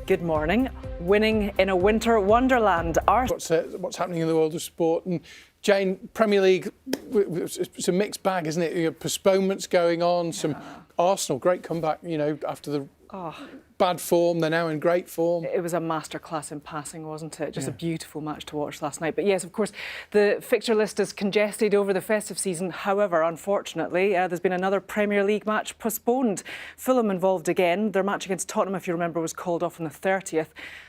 Good morning. Winning in a winter wonderland. What's happening in the world of sport? And Jane, Premier League, it's a mixed bag, isn't it? You know, postponements going on. Some Arsenal, great comeback. You know, after the bad form, they're now in great form. It was a masterclass in passing, wasn't it? Just a beautiful match to watch last night. But yes, of course, the fixture list is congested over the festive season. However, unfortunately, there's been another Premier League match postponed. Fulham involved again. Their match against Tottenham, if you remember, was called off on the 30th.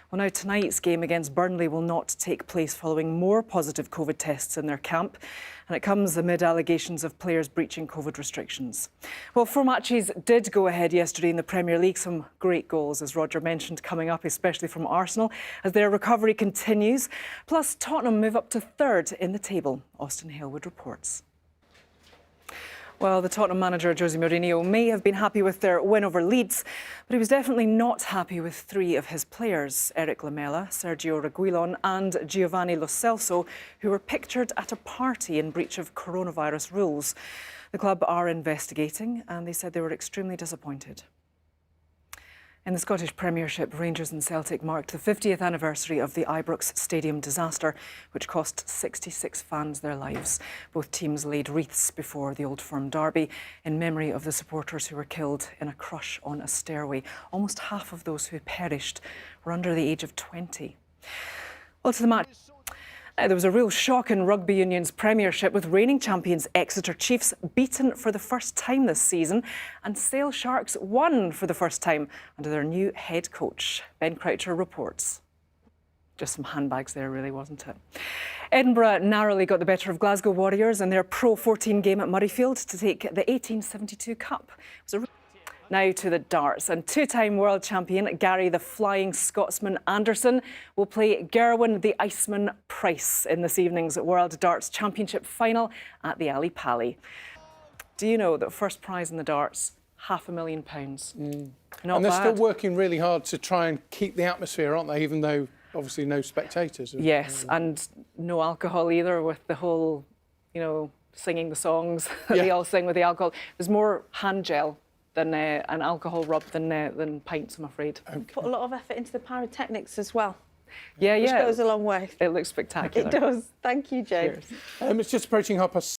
Well, now tonight's game against Burnley will not take place following more positive COVID tests in their camp. And it comes amid allegations of players breaching COVID restrictions. Well, 4 matches did go ahead yesterday in the Premier League. Some great goals, as Roger mentioned, coming up, especially from Arsenal, as their recovery continues. Plus, Tottenham move up to 3rd in the table. Austin Halewood reports. Well, the Tottenham manager, Jose Mourinho, may have been happy with their win over Leeds, but he was definitely not happy with 3 of his players, Eric Lamela, Sergio Reguilon and Giovanni Lo Celso, who were pictured at a party in breach of coronavirus rules. The club are investigating and they said they were extremely disappointed. In the Scottish Premiership, Rangers and Celtic marked the 50th anniversary of the Ibrox Stadium disaster, which cost 66 fans their lives. Both teams laid wreaths before the Old Firm derby in memory of the supporters who were killed in a crush on a stairway. Almost half of those who perished were under the age of 20. Well, to the match. There was a real shock in Rugby Union's Premiership, with reigning champions Exeter Chiefs beaten for the first time this season and Sale Sharks won for the first time under their new head coach. Ben Croucher reports. Just some handbags there, really, wasn't it? Edinburgh narrowly got the better of Glasgow Warriors in their Pro 14 game at Murrayfield to take the 1872 Cup. It was Now to the darts, and 2-time world champion Gary the Flying Scotsman Anderson will play Gerwin the Iceman Price in this evening's World Darts Championship final at the Ali Pali. Do you know that first prize in the darts, £500,000? Not and they're bad. still working really hard to try and keep the atmosphere, aren't they? Even though obviously no spectators. Yes, and no alcohol either, with the whole, you know, singing the songs that they all sing with the alcohol. There's more hand gel than an alcohol rub than pints, I'm afraid. Put a lot of effort into the pyrotechnics as well. Yeah, which goes a long way. It looks spectacular. It does. Thank you, Jane. It's just approaching 6:30.